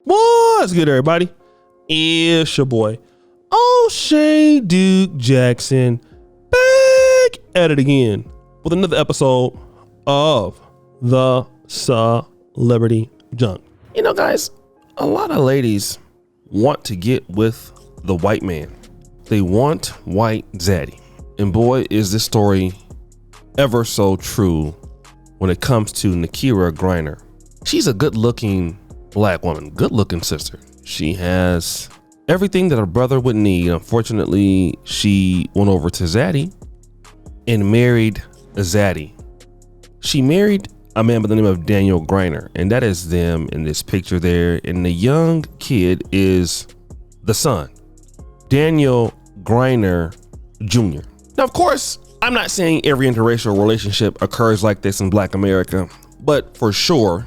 What's good, everybody? It's your boy, O'Shea Duke Jackson, back at it again with another episode of the Celebrity Junk. You know, guys, a lot of ladies want to get with the white man. They want white zaddy. And boy, is this story ever so true when it comes to Nakira Griner. She's a good-looking black woman, good-looking sister. She has everything that a brother would need. Unfortunately, she went over to Zaddy and married a Zaddy. She married a man by the name of Daniel Griner, and that is them in this picture there. And the young kid is the son, Daniel Griner Jr. Now, of course, I'm not saying every interracial relationship occurs like this in Black America, but for sure,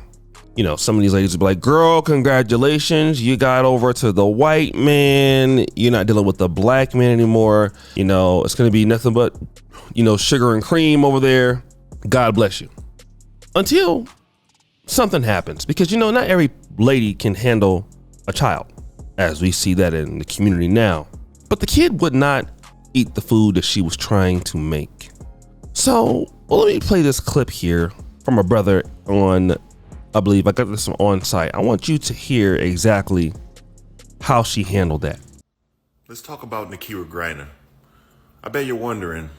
you know, some of these ladies will be like, girl, congratulations, you got over to the white man. You're not dealing with the black man anymore. You know, it's going to be nothing but, you know, sugar and cream over there. God bless you. Until something happens, because, you know, not every lady can handle a child, as we see that in the community now. But the kid would not eat the food that she was trying to make. So, well, let me play this clip here from a brother on, I believe I got this on site. I want you to hear exactly how she handled that. Let's talk about Nakira Griner. I bet you're wondering,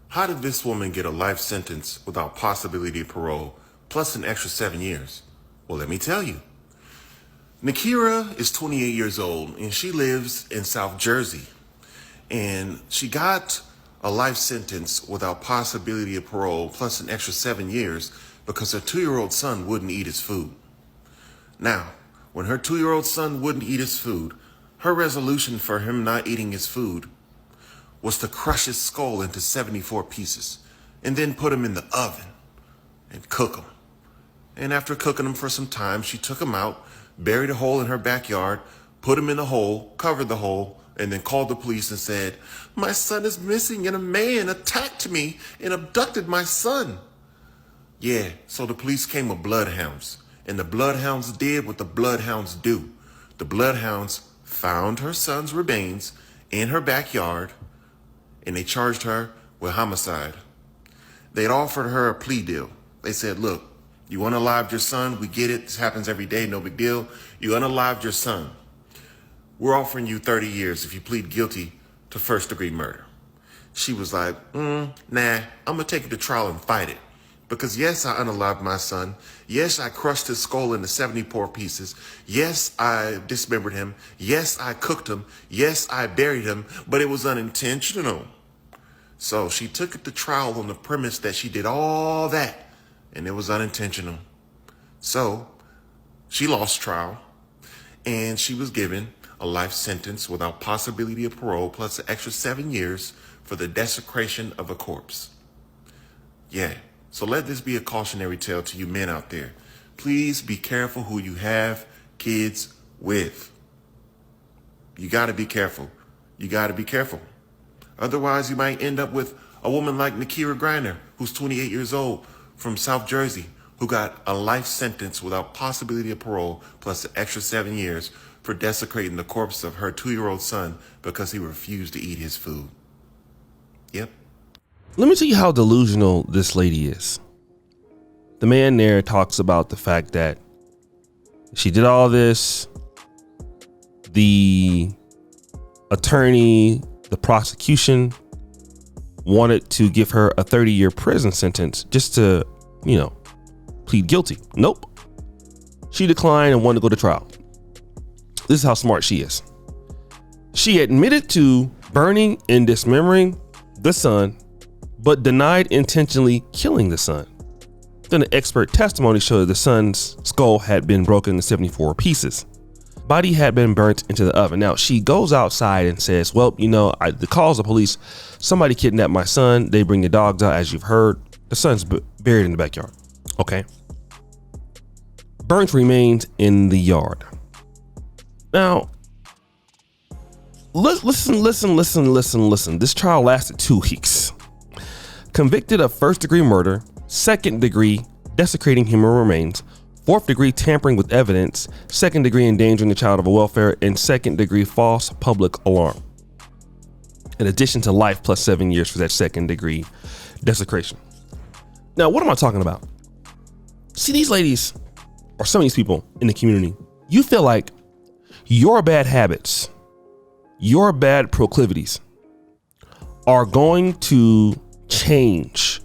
how did this woman get a life sentence without possibility of parole, plus an extra 7 years? Well, let me tell you. Nakira is 28 years old and she lives in South Jersey. And she got a life sentence without possibility of parole, plus an extra 7 years, because her 2-year-old son wouldn't eat his food. Now, when her 2-year-old son wouldn't eat his food, her resolution for him not eating his food was to crush his skull into 74 pieces and then put him in the oven and cook him. And after cooking him for some time, she took him out, buried a hole in her backyard, put him in the hole, covered the hole, and then called the police and said, "My son is missing and a man attacked me and abducted my son." Yeah, so the police came with bloodhounds, and the bloodhounds did what the bloodhounds do. The bloodhounds found her son's remains in her backyard, and they charged her with homicide. They'd offered her a plea deal. They said, look, you unalived your son, we get it, this happens every day, no big deal. You unalived your son. We're offering you 30 years if you plead guilty to first-degree murder. She was like, nah, I'm gonna take it to trial and fight it. Because yes, I unalived my son. Yes, I crushed his skull into 74 pieces. Yes, I dismembered him. Yes, I cooked him. Yes, I buried him, but it was unintentional. So she took it to trial on the premise that she did all that and it was unintentional. So she lost trial and she was given a life sentence without possibility of parole, plus an extra 7 years for the desecration of a corpse. Yeah. So let this be a cautionary tale to you men out there. Please be careful who you have kids with. You got to be careful. You got to be careful. Otherwise, you might end up with a woman like Nakira Griner, who's 28 years old from South Jersey, who got a life sentence without possibility of parole, plus an extra 7 years for desecrating the corpse of her 2-year-old son because he refused to eat his food. Yep. Let me tell you how delusional this lady is. The man there talks about the fact that she did all this. The attorney, the prosecution, wanted to give her a 30-year prison sentence just to, you know, plead guilty. Nope. She declined and wanted to go to trial. This is how smart she is. She admitted to burning and dismembering the son, but denied intentionally killing the son. Then the expert testimony showed the son's skull had been broken into 74 pieces. Body had been burnt into the oven. Now she goes outside and says, well, you know, the calls the police, somebody kidnapped my son. They bring the dogs out, as you've heard. The son's buried in the backyard. Okay. Burnt remains in the yard. Now, listen. This trial lasted 2 weeks. Convicted of first-degree murder, second-degree desecrating human remains, 4th degree tampering with evidence, 2nd degree endangering the child of welfare, and 2nd degree false public alarm. In addition to life plus 7 years for that 2nd degree desecration. Now, what am I talking about? See, these ladies, or some of these people in the community, you feel like your bad habits, your bad proclivities are going to change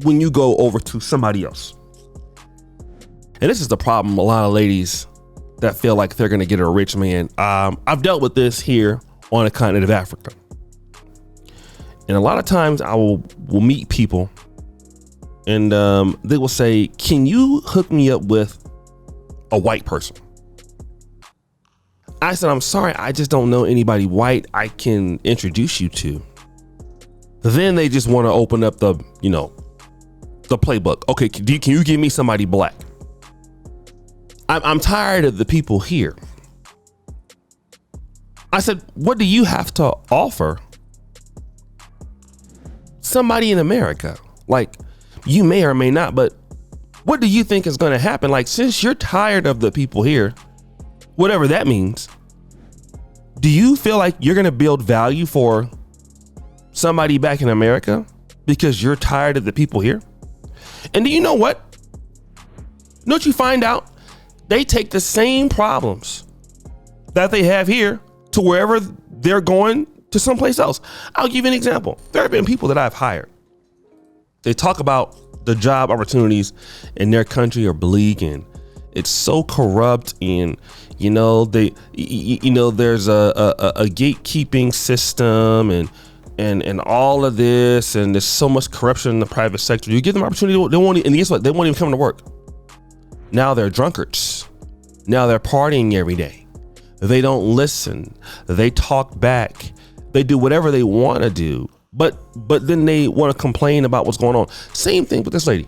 when you go over to somebody else. And this is the problem. A lot of ladies that feel like they're going to get a rich man. I've dealt with this here on the continent of Africa. And a lot of times I will meet people and they will say, can you hook me up with a white person? I said, I'm sorry, I just don't know anybody white I can introduce you to. Then they just want to open up the playbook. Okay, can you give me somebody black? I'm tired of the people here. I said, what do you have to offer somebody in America? Like, you may or may not, but what do you think is going to happen? Like, since you're tired of the people here, whatever that means, do you feel like you're going to build value for somebody back in America because you're tired of the people here? And do you know what? Don't you find out they take the same problems that they have here to wherever they're going to someplace else? I'll give you an example. There have been people that I've hired. They talk about the job opportunities in their country are bleak and it's so corrupt, and there's a gatekeeping system and all of this, and there's so much corruption in the private sector. You give them opportunity, and guess what? They won't even come to work. Now they're drunkards. Now they're partying every day. They don't listen. They talk back. They do whatever they want to do. But then they want to complain about what's going on. Same thing with this lady,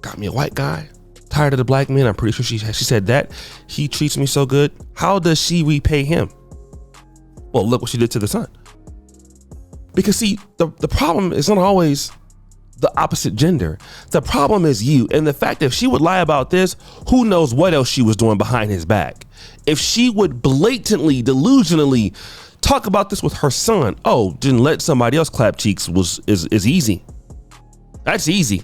got me a white guy, tired of the black men. I'm pretty sure she said that. He treats me so good. How does she repay him? Well, look what she did to the son. Because see, the problem is not always the opposite gender. The problem is you. And the fact that if she would lie about this, who knows what else she was doing behind his back. If she would blatantly, delusionally talk about this with her son, didn't let somebody else clap cheeks is easy. That's easy.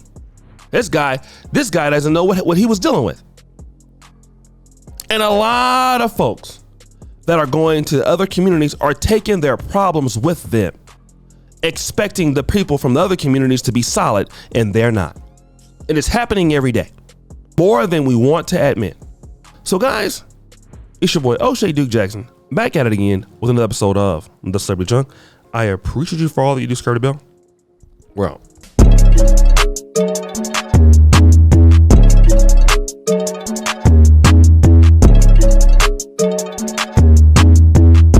This guy doesn't know what he was dealing with. And a lot of folks that are going to other communities are taking their problems with them, expecting the people from the other communities to be solid, and they're not. And it's happening every day, more than we want to admit. So guys, it's your boy O'Shea Duke Jackson, back at it again with another episode of The Celebrity Junk. I appreciate you for all that you do, Skirty Bell. We're out.